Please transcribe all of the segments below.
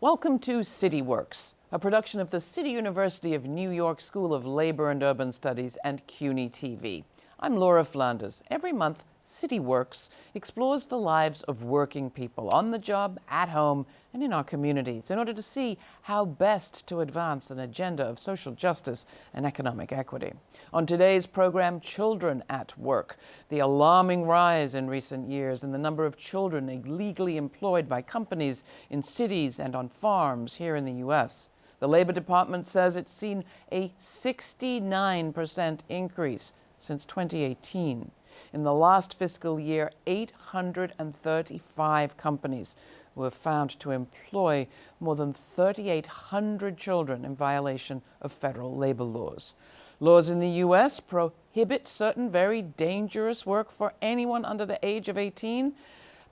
Welcome to City Works, a production of the City University of New York School of Labor and Urban Studies and CUNY TV. I'm Laura Flanders. Every month, City Works explores the lives of working people on the job, at home, and in our communities in order to see how best to advance an agenda of social justice and economic equity. On today's program, Children at Work, the alarming rise in recent years in the number of children illegally employed by companies in cities and on farms here in the U.S. The Labor Department says it's seen a 69% increase since 2018. In the last fiscal year, 835 companies were found to employ more than 3,800 children in violation of federal labor laws. Laws in the U.S. prohibit certain very dangerous work for anyone under the age of 18,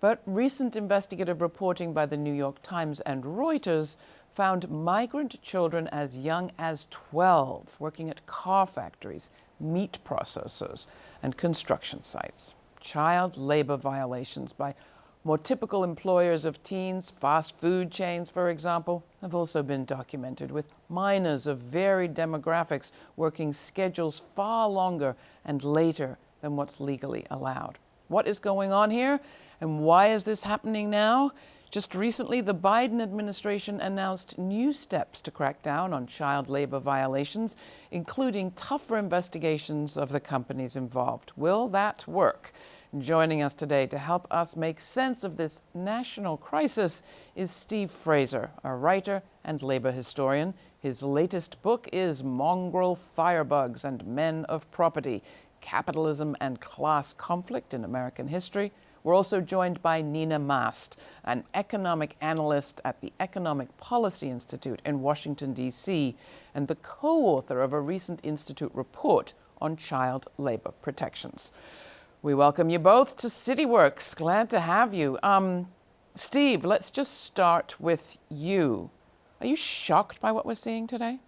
but recent investigative reporting by the New York Times and Reuters found migrant children as young as 12 working at car factories, meat processors, and construction sites. Child labor violations by more typical employers of teens, fast food chains, for example, have also been documented, with minors of varied demographics working schedules far longer and later than what's legally allowed. What is going on here, and why is this happening now? Just recently, the Biden administration announced new steps to crack down on child labor violations, including tougher investigations of the companies involved. Will that work? Joining us today to help us make sense of this national crisis is Steve Fraser, a writer and labor historian. His latest book is Mongrel Firebugs and Men of Property: Capitalism and Class Conflict in American History. We're also joined by Nina Mast, an economic analyst at the Economic Policy Institute in Washington, D.C., and the co-author of a recent Institute report on child labor protections. We welcome you both to City Works. Glad to have you. Steve, let's just start with you. Are you shocked by what we're seeing today?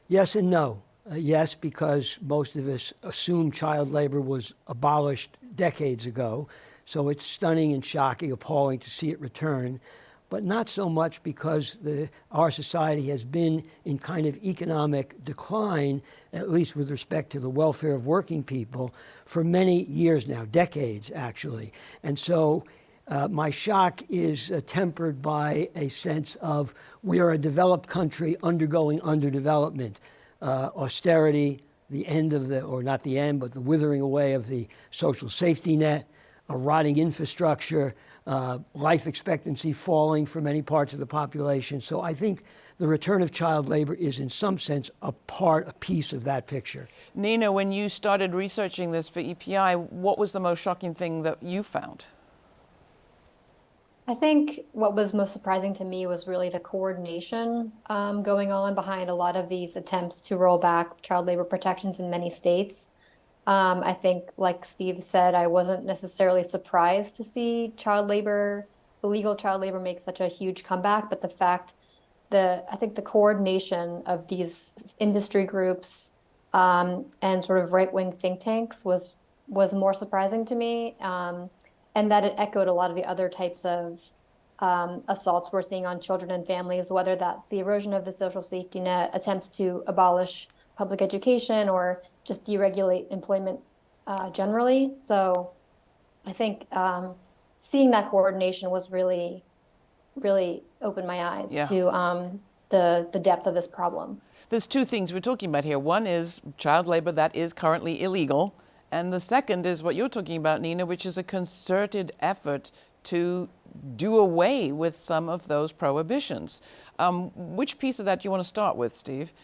Yes and no. Yes, because most of us assumed child labor was abolished decades ago. So it's stunning and shocking, appalling to see it return, but not so much because our society has been in kind of economic decline, at least with respect to the welfare of working people, for many years now, decades actually. And so my shock is tempered by a sense of we are a developed country undergoing underdevelopment, austerity, the end of or not the end, but the withering away of the social safety net, a rotting infrastructure, life expectancy falling for many parts of the population. So I think the return of child labor is in some sense a piece of that picture. Nina, when you started researching this for EPI, what was the most shocking thing that you found? I think what was most surprising to me was really the coordination going on behind a lot of these attempts to roll back child labor protections in many states. I think, like Steve said, I wasn't necessarily surprised to see illegal child labor make such a huge comeback, but I think the coordination of these industry groups and sort of right-wing think tanks was more surprising to me, and that it echoed a lot of the other types of assaults we're seeing on children and families, whether that's the erosion of the social safety net, attempts to abolish public education, or just deregulate employment generally. So I think seeing that coordination was really, really opened my eyes to the depth of this problem. There's two things we're talking about here. One is child labor that is currently illegal. And the second is what you're talking about, Nina, which is a concerted effort to do away with some of those prohibitions. Which piece of that do you want to start with, Steve?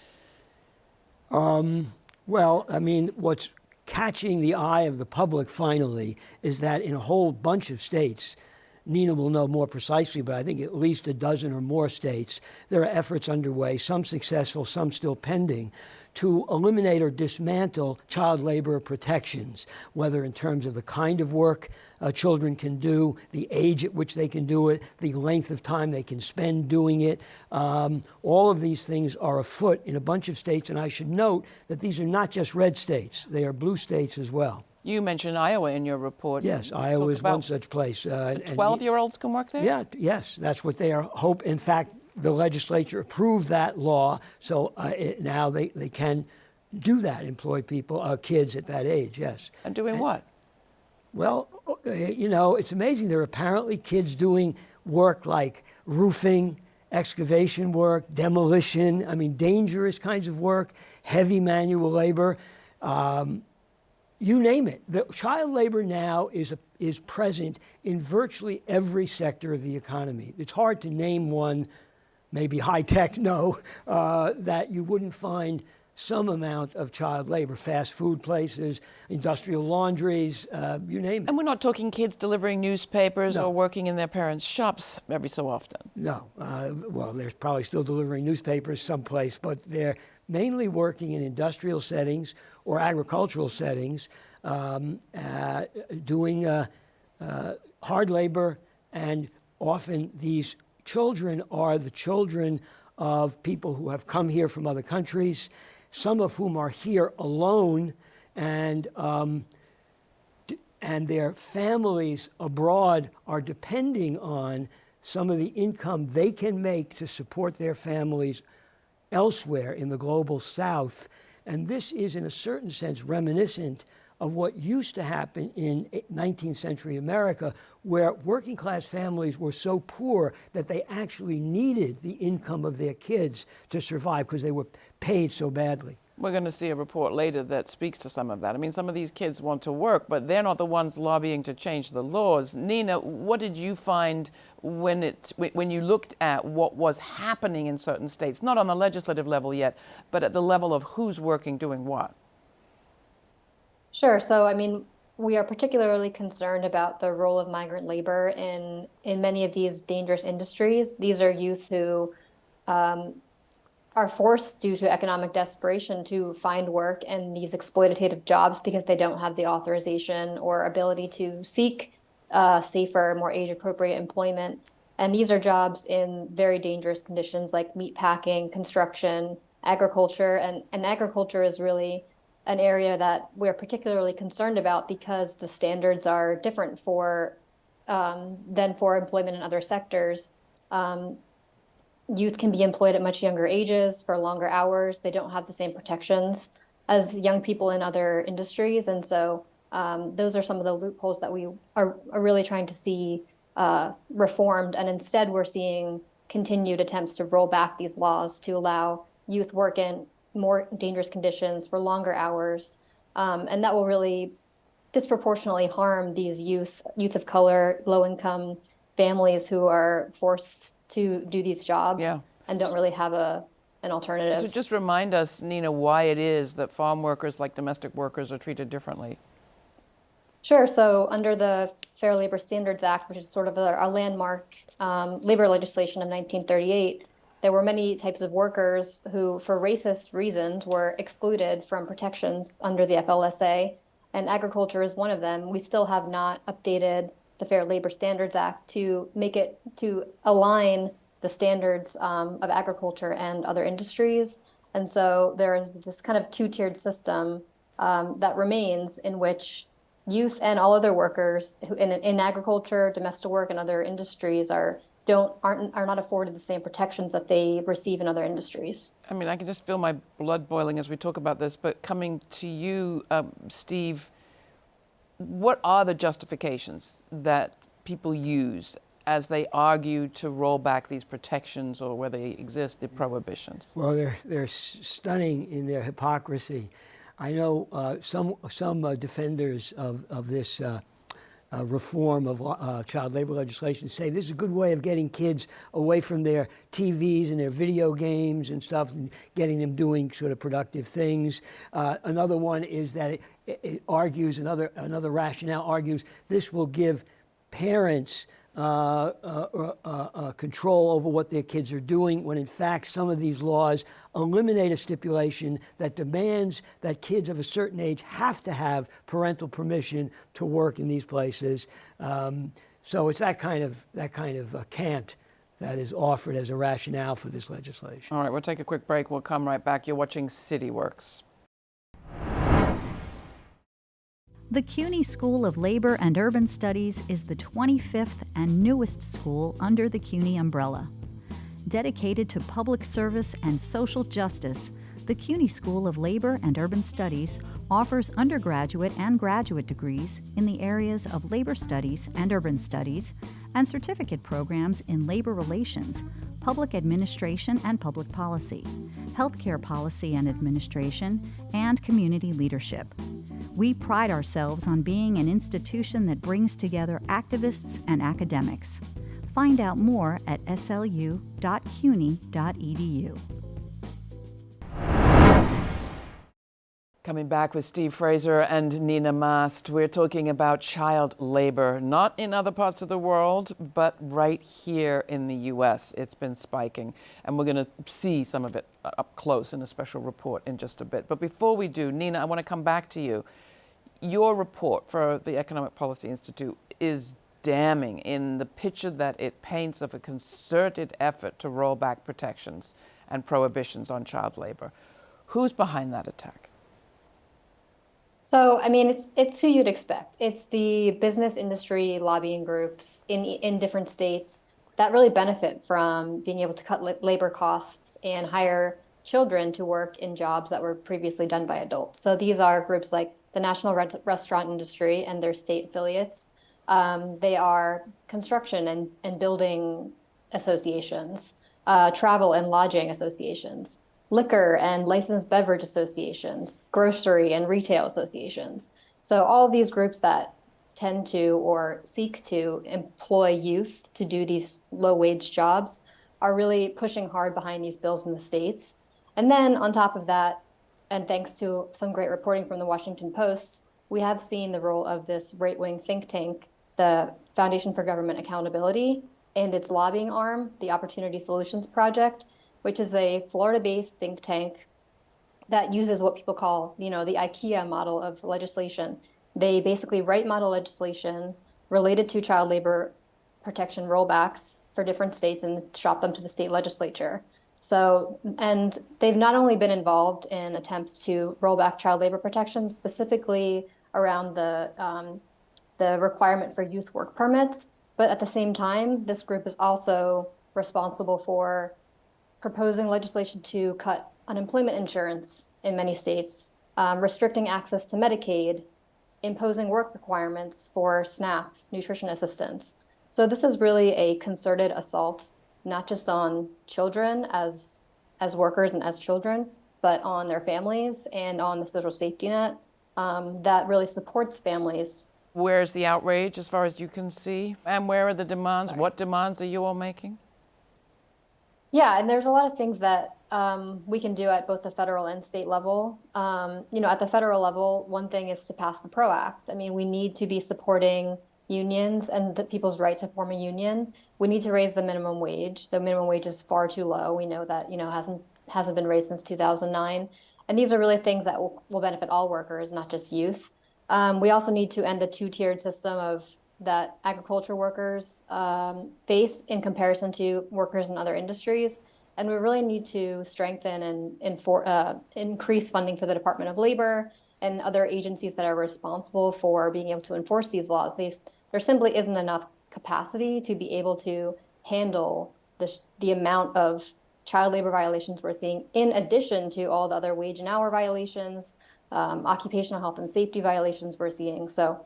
Well, I mean, what's catching the eye of the public finally is that in a whole bunch of states, Nina will know more precisely, but I think at least a dozen or more states, there are efforts underway, some successful, some still pending, to eliminate or dismantle child labor protections, whether in terms of the kind of work children can do, the age at which they can do it, the length of time they can spend doing it. All of these things are afoot in a bunch of states, and I should note that these are not just red states, they are blue states as well. You mentioned Iowa in your report. Yes, Iowa is one such place. 12-year-olds can work there? Yeah, yes, that's what they are. In fact, the legislature approved that law, so now they can do that, employ people, kids at that age, yes. And doing what? Well, it's amazing. There are apparently kids doing work like roofing, excavation work, demolition, dangerous kinds of work, heavy manual labor, you name it. The child labor now is present in virtually every sector of the economy. It's hard to name one, maybe high tech, that you wouldn't find some amount of child labor. Fast food places, industrial laundries, you name it. And we're not talking kids delivering newspapers No. or working in their parents' shops every so often. No. Well, they're probably still delivering newspapers someplace, but they're mainly working in industrial settings or agricultural settings, doing hard labor, and often these children are the children of people who have come here from other countries, some of whom are here alone, and their families abroad are depending on some of the income they can make to support their families elsewhere in the global South. And this is, in a certain sense, reminiscent of what used to happen in 19th century America, where working class families were so poor that they actually needed the income of their kids to survive because they were paid so badly. We're going to see a report later that speaks to some of that. Some of these kids want to work, but they're not the ones lobbying to change the laws. Nina, what did you find when you looked at what was happening in certain states, not on the legislative level yet, but at the level of who's working, doing what? Sure. So, we are particularly concerned about the role of migrant labor in many of these dangerous industries. These are youth who are forced due to economic desperation to find work in these exploitative jobs because they don't have the authorization or ability to seek safer, more age-appropriate employment. And these are jobs in very dangerous conditions like meat packing, construction, agriculture. And agriculture is really an area that we're particularly concerned about because the standards are different than for employment in other sectors. Youth can be employed at much younger ages for longer hours. They don't have the same protections as young people in other industries. And so those are some of the loopholes that we are really trying to see reformed. And instead, we're seeing continued attempts to roll back these laws to allow youth work in more dangerous conditions for longer hours. And that will really disproportionately harm these youth of color, low-income families who are forced to do these jobs and don't really have an alternative. So just remind us, Nina, why it is that farm workers, like domestic workers, are treated differently. Sure. So under the Fair Labor Standards Act, which is sort of a landmark labor legislation of 1938, there were many types of workers who, for racist reasons, were excluded from protections under the FLSA, and agriculture is one of them. We still have not updated the Fair Labor Standards Act to align the standards of agriculture and other industries. And so there is this kind of two-tiered system that remains in which youth and all other workers who in agriculture, domestic work, and other industries are not afforded the same protections that they receive in other industries. I can just feel my blood boiling as we talk about this, but coming to you, Steve, what are the justifications that people use as they argue to roll back these protections, or where they exist, the prohibitions? Well, they're stunning in their hypocrisy. I know some defenders of this reform of child labor legislation say this is a good way of getting kids away from their TVs and their video games and stuff, and getting them doing sort of productive things. Another one is that it argues, another rationale argues, this will give parents control over what their kids are doing, when in fact some of these laws eliminate a stipulation that demands that kids of a certain age have to have parental permission to work in these places. So it's that kind of cant that is offered as a rationale for this legislation. All right, we'll take a quick break. We'll come right back. You're watching City Works. The CUNY School of Labor and Urban Studies is the 25th and newest school under the CUNY umbrella. Dedicated to public service and social justice, the CUNY School of Labor and Urban Studies offers undergraduate and graduate degrees in the areas of labor studies and urban studies, and certificate programs in labor relations, public administration and public policy, healthcare policy and administration, and community leadership. We pride ourselves on being an institution that brings together activists and academics. Find out more at slu.cuny.edu. Coming back with Steve Fraser and Nina Mast, we're talking about child labor, not in other parts of the world, but right here in the U.S. It's been spiking, and we're going to see some of it up close in a special report in just a bit. But before we do, Nina, I want to come back to you. Your report for the Economic Policy Institute is damning in the picture that it paints of a concerted effort to roll back protections and prohibitions on child labor. Who's behind that attack? So, I mean, it's who you'd expect. It's the business industry lobbying groups in different states that really benefit from being able to cut labor costs and hire children to work in jobs that were previously done by adults. So these are groups like the National Restaurant Industry and their state affiliates. They are construction and building associations, travel and lodging associations, liquor and licensed beverage associations, grocery and retail associations. So all of these groups that tend to or seek to employ youth to do these low-wage jobs are really pushing hard behind these bills in the states. And then on top of that, and thanks to some great reporting from the Washington Post, we have seen the role of this right-wing think tank, the Foundation for Government Accountability, and its lobbying arm, the Opportunity Solutions Project, which is a Florida-based think tank that uses what people call, the IKEA model of legislation. They basically write model legislation related to child labor protection rollbacks for different states and shop them to the state legislature. So, and they've not only been involved in attempts to roll back child labor protections, specifically around the requirement for youth work permits, but at the same time, this group is also responsible for proposing legislation to cut unemployment insurance in many states, restricting access to Medicaid, imposing work requirements for SNAP, nutrition assistance. So this is really a concerted assault, not just on children as workers and as children, but on their families and on the social safety net that really supports families. Where's the outrage as far as you can see? And where are the demands? What demands are you all making? Yeah, and there's a lot of things that we can do at both the federal and state level. At the federal level, one thing is to pass the PRO Act. I mean, we need to be supporting unions and the people's right to form a union. We need to raise the minimum wage. The minimum wage is far too low. We know that, hasn't been raised since 2009. And these are really things that will benefit all workers, not just youth. We also need to end the two-tiered system that agriculture workers face in comparison to workers in other industries. And we really need to strengthen and increase funding for the Department of Labor and other agencies that are responsible for being able to enforce these laws. There simply isn't enough capacity to be able to handle the amount of child labor violations we're seeing, in addition to all the other wage and hour violations, occupational health and safety violations we're seeing. So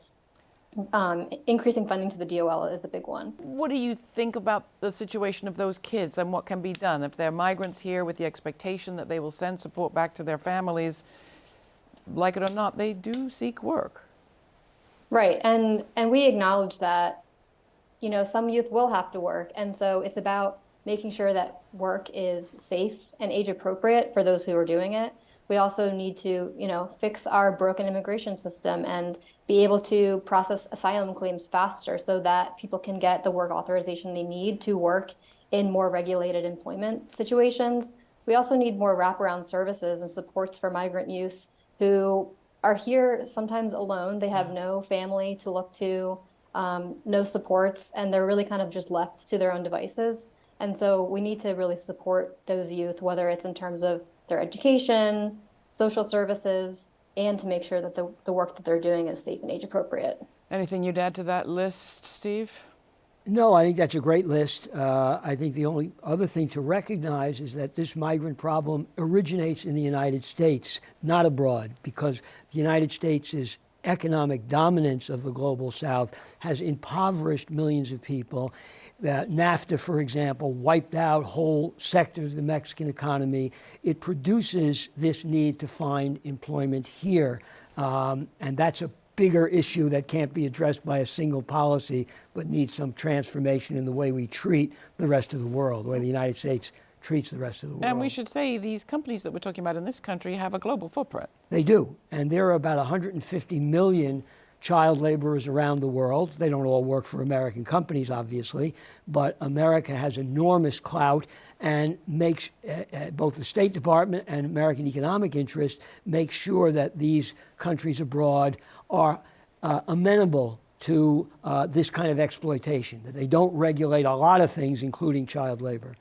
increasing funding to the DOL is a big one. What do you think about the situation of those kids and what can be done? If they're migrants here with the expectation that they will send support back to their families, like it or not, they do seek work. Right, and we acknowledge that, some youth will have to work. And so it's about making sure that work is safe and age appropriate for those who are doing it. We also need to, fix our broken immigration system and be able to process asylum claims faster so that people can get the work authorization they need to work in more regulated employment situations. We also need more wraparound services and supports for migrant youth who are here sometimes alone. They have no family to look to, no supports, and they're really kind of just left to their own devices. And so we need to really support those youth, whether it's in terms of their education, social services, and to make sure that the work that they're doing is safe and age appropriate. Anything you'd add to that list, Steve? No, I think that's a great list. I think the only other thing to recognize is that this migrant problem originates in the United States, not abroad, because the United States' economic dominance of the global South has impoverished millions of people. NAFTA, for example, wiped out whole sectors of the Mexican economy. It produces this need to find employment here, and that's a bigger issue that can't be addressed by a single policy, but needs some transformation in the way we treat the rest of the world, the way the United States treats the rest of the world. And we should say these companies that we're talking about in this country have a global footprint. They do, and there are about 150 million child laborers around the world. They don't all work for American companies, obviously, but America has enormous clout and makes both the State Department and American economic interest make sure that these countries abroad are amenable to this kind of exploitation, that they don't regulate a lot of things, including child labor.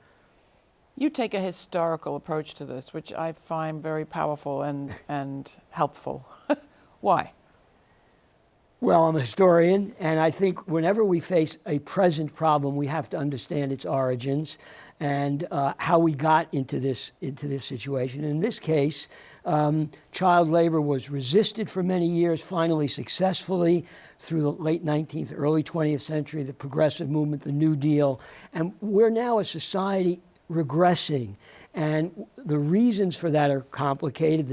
You take a historical approach to this, which I find very powerful and helpful. Why? Well, I'm a historian, and I think whenever we face a present problem, we have to understand its origins and how we got into this situation. In this case, child labor was resisted for many years, finally successfully through the late 19th, early 20th century, the progressive movement, the New Deal. And we're now a society regressing. And the reasons for that are complicated.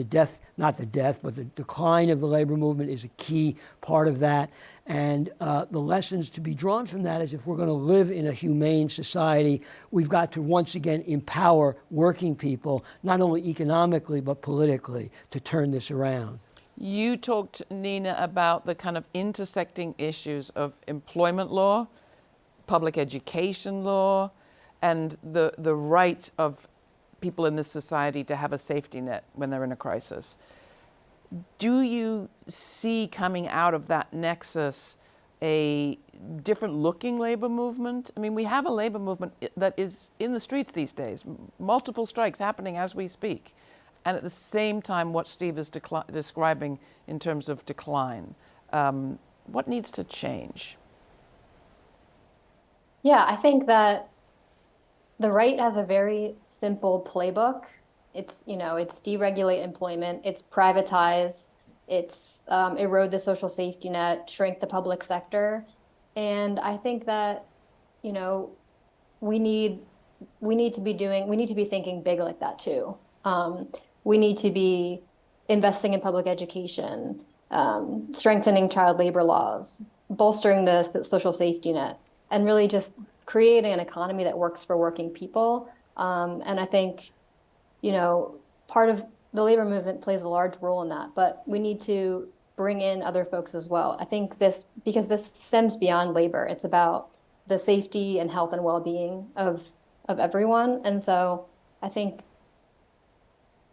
Not the death, but the decline of the labor movement is a key part of that. And the lessons to be drawn from that is if we're going to live in a humane society, we've got to once again empower working people, not only economically, but politically, to turn this around. You talked, Nina, about the kind of intersecting issues of employment law, public education law, and the right of people in this society to have a safety net when they're in a crisis. Do you see coming out of that nexus a different looking labor movement? I mean, we have a labor movement that is in the streets these days, multiple strikes happening as we speak. And at the same time, what Steve is describing in terms of decline. What needs to change? Yeah, I think that the right has a very simple playbook. It's deregulate employment, it's privatize, it's erode the social safety net, shrink the public sector. And I think that, we need to be thinking big like that too. We need to be investing in public education, strengthening child labor laws, bolstering the social safety net, and really just creating an economy that works for working people. And I think, part of the labor movement plays a large role in that, but we need to bring in other folks as well. I think because this stems beyond labor, it's about the safety and health and well-being of everyone. And so I think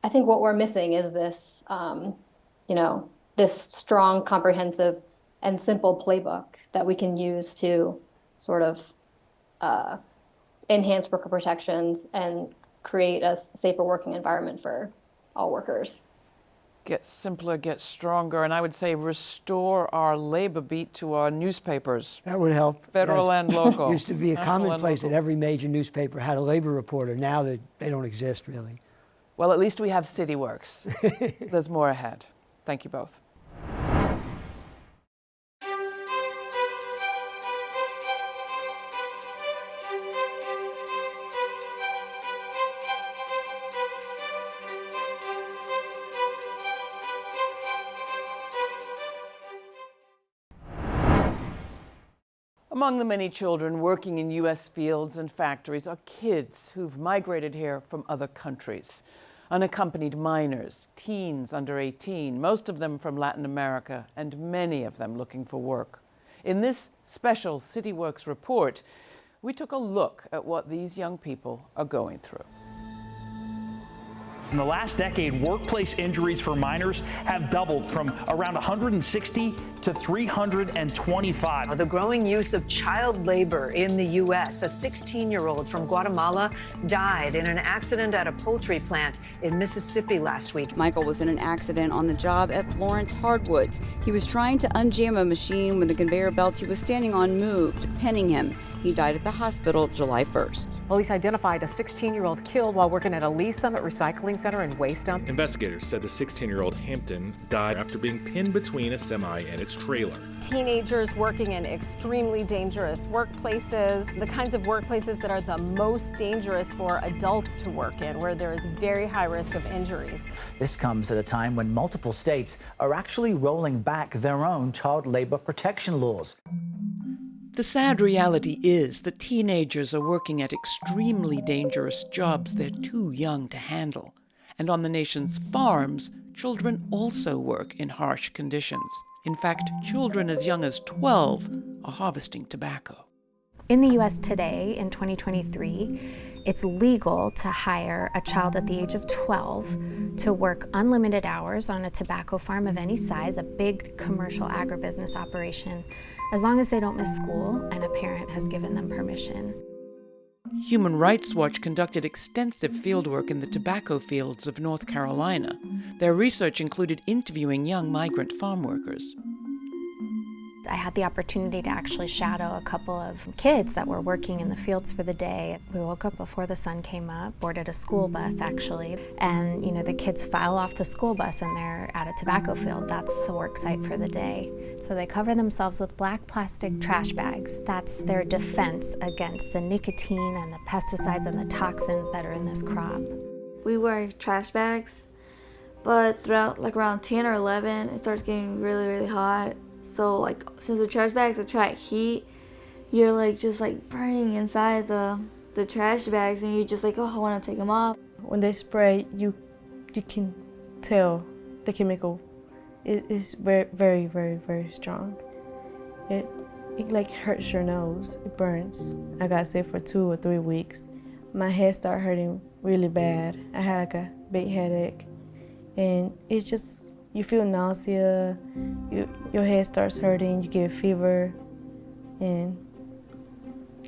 what we're missing is this, this strong, comprehensive, and simple playbook that we can use to sort of enhance worker protections and create a safer working environment for all workers. Get simpler, get stronger, and I would say restore our labor beat to our newspapers. That would help. Federal yes. and local. It used to be a National commonplace that every major newspaper had a labor reporter. Now they don't exist, really. Well, at least we have City Works. There's more ahead. Thank you both. Among the many children working in U.S. fields and factories are kids who've migrated here from other countries. Unaccompanied minors, teens under 18, most of them from Latin America, and many of them looking for work. In this special City Works report, we took a look at what these young people are going through. In the last decade, workplace injuries for minors have doubled from around 160 to 325. The growing use of child labor in the U.S. A 16-year-old from Guatemala died in an accident at a poultry plant in Mississippi last week. Michael was in an accident on the job at Florence Hardwoods. He was trying to unjam a machine when the conveyor belt he was standing on moved, pinning him. He died at the hospital July 1st. Police identified a 16-year-old killed while working at a Lee Summit recycling center and waste dump. Investigators said the 16-year-old Hampton died after being pinned between a semi and its trailer. Teenagers working in extremely dangerous workplaces, the kinds of workplaces that are the most dangerous for adults to work in, where there is very high risk of injuries. This comes at a time when multiple states are actually rolling back their own child labor protection laws. The sad reality is that teenagers are working at extremely dangerous jobs they're too young to handle. And on the nation's farms, children also work in harsh conditions. In fact, children as young as 12 are harvesting tobacco. In the U.S. today, in 2023, it's legal to hire a child at the age of 12 to work unlimited hours on a tobacco farm of any size, a big commercial agribusiness operation, as long as they don't miss school and a parent has given them permission. Human Rights Watch conducted extensive fieldwork in the tobacco fields of North Carolina. Their research included interviewing young migrant farm workers. I had the opportunity to actually shadow a couple of kids that were working in the fields for the day. We woke up before the sun came up, boarded a school bus actually, and the kids file off the school bus and they're at a tobacco field. That's the work site for the day. So they cover themselves with black plastic trash bags. That's their defense against the nicotine and the pesticides and the toxins that are in this crop. We wear trash bags, but throughout around 10 or 11, it starts getting really, really hot. So since the trash bags attract heat, you're just burning inside the trash bags, and you're just oh, I want to take them off. When they spray, you can tell the chemical is very, very, very, very strong. It hurts your nose. It burns. I got sick for 2 or 3 weeks. My head started hurting really bad. I had a big headache, and it's just. You feel nausea, your head starts hurting, you get a fever, and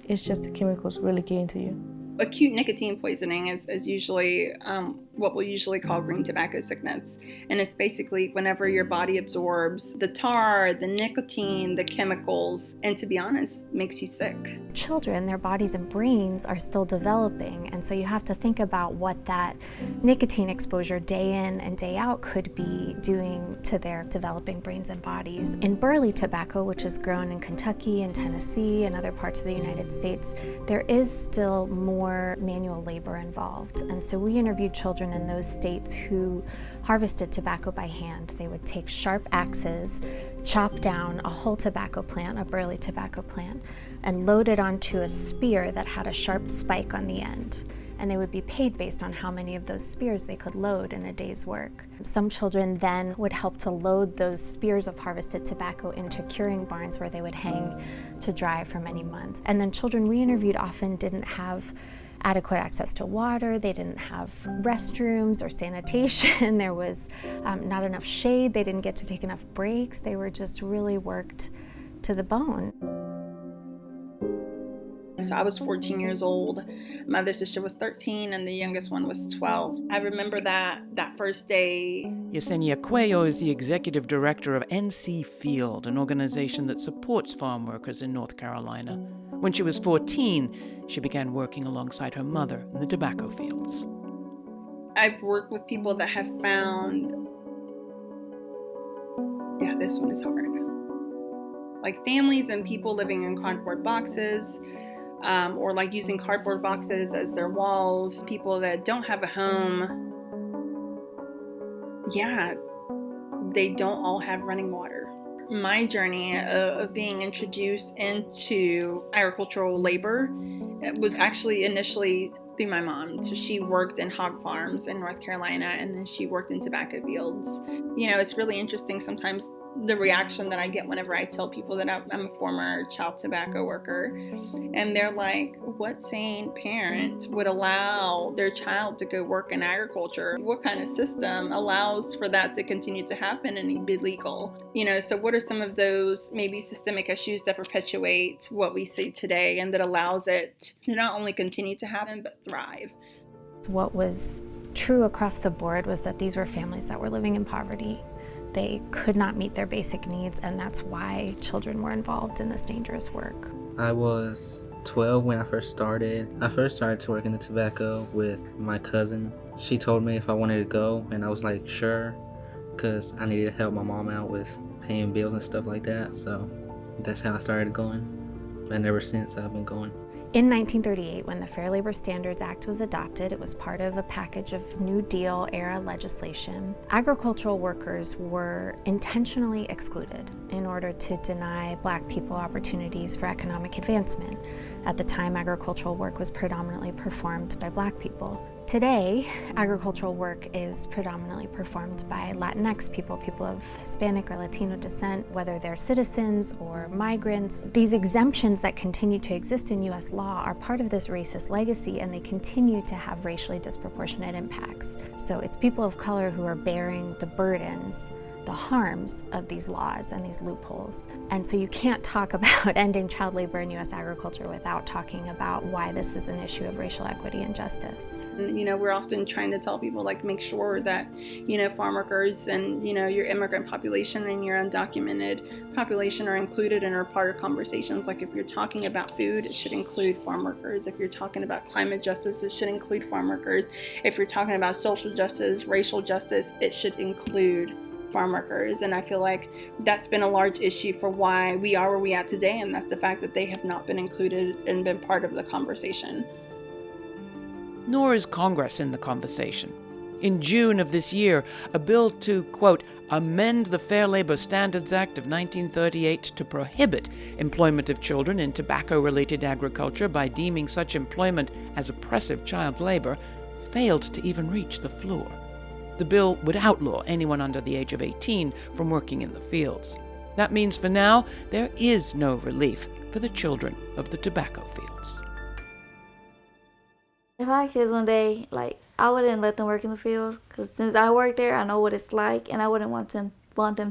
it's just the chemicals really getting to you. Acute nicotine poisoning is usually what we'll usually call green tobacco sickness. And it's basically whenever your body absorbs the tar, the nicotine, the chemicals, and to be honest, makes you sick. Children, their bodies and brains are still developing, and so you have to think about what that nicotine exposure day in and day out could be doing to their developing brains and bodies. In burley tobacco, which is grown in Kentucky and Tennessee and other parts of the United States, there is still more manual labor involved. And so we interviewed children in those states who harvested tobacco by hand. They would take sharp axes, chop down a whole tobacco plant, a burley tobacco plant, and load it onto a spear that had a sharp spike on the end. And they would be paid based on how many of those spears they could load in a day's work. Some children then would help to load those spears of harvested tobacco into curing barns where they would hang to dry for many months. And then children we interviewed often didn't have adequate access to water, they didn't have restrooms or sanitation, there was not enough shade, they didn't get to take enough breaks, they were just really worked to the bone. So I was 14 years old, my other sister was 13, and the youngest one was 12. I remember that first day. Yesenia Cuello is the executive director of NC Field, an organization that supports farm workers in North Carolina. When she was 14, she began working alongside her mother in the tobacco fields. I've worked with people that have found, this one is hard. Like families and people living in cardboard boxes, or using cardboard boxes as their walls, people that don't have a home. They don't all have running water. My journey of being introduced into agricultural labor was actually initially through my mom. So she worked in hog farms in North Carolina, and then she worked in tobacco fields. It's really interesting sometimes the reaction that I get whenever I tell people that I'm a former child tobacco worker. And they're like, what sane parent would allow their child to go work in agriculture? What kind of system allows for that to continue to happen and be legal? So what are some of those maybe systemic issues that perpetuate what we see today and that allows it to not only continue to happen, but thrive? What was true across the board was that these were families that were living in poverty. They could not meet their basic needs, and that's why children were involved in this dangerous work. I was 12 when I first started. I first started to work in the tobacco with my cousin. She told me if I wanted to go, and I was like, sure, because I needed to help my mom out with paying bills and stuff like that. So that's how I started going, and ever since I've been going. In 1938, when the Fair Labor Standards Act was adopted, it was part of a package of New Deal era legislation. Agricultural workers were intentionally excluded in order to deny Black people opportunities for economic advancement. At the time, agricultural work was predominantly performed by Black people. Today, agricultural work is predominantly performed by Latinx people, people of Hispanic or Latino descent, whether they're citizens or migrants. These exemptions that continue to exist in U.S. law are part of this racist legacy, and they continue to have racially disproportionate impacts. So it's people of color who are bearing the burdens, the harms of these laws and these loopholes. And so you can't talk about ending child labor in U.S. agriculture without talking about why this is an issue of racial equity and justice. We're often trying to tell people, like, make sure that, farm workers and, your immigrant population and your undocumented population are included and are part of conversations. Like, if you're talking about food, it should include farm workers. If you're talking about climate justice, it should include farm workers. If you're talking about social justice, racial justice, it should include farm workers. And I feel like that's been a large issue for why we are where we are today, and that's the fact that they have not been included and been part of the conversation. Nor is Congress in the conversation. In June of this year, a bill to, quote, amend the Fair Labor Standards Act of 1938 to prohibit employment of children in tobacco-related agriculture by deeming such employment as oppressive child labor, failed to even reach the floor. The bill would outlaw anyone under the age of 18 from working in the fields. That means for now, there is no relief for the children of the tobacco fields. If I had kids one day, I wouldn't let them work in the field, because since I work there, I know what it's like, and I wouldn't want them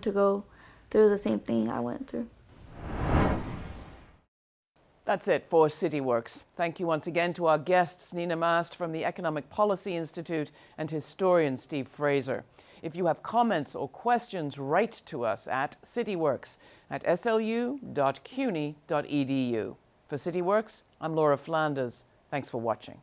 to go through the same thing I went through. That's it for City Works. Thank you once again to our guests, Nina Mast from the Economic Policy Institute and historian Steve Fraser. If you have comments or questions, write to us at cityworks@slu.cuny.edu. For City Works, I'm Laura Flanders. Thanks for watching.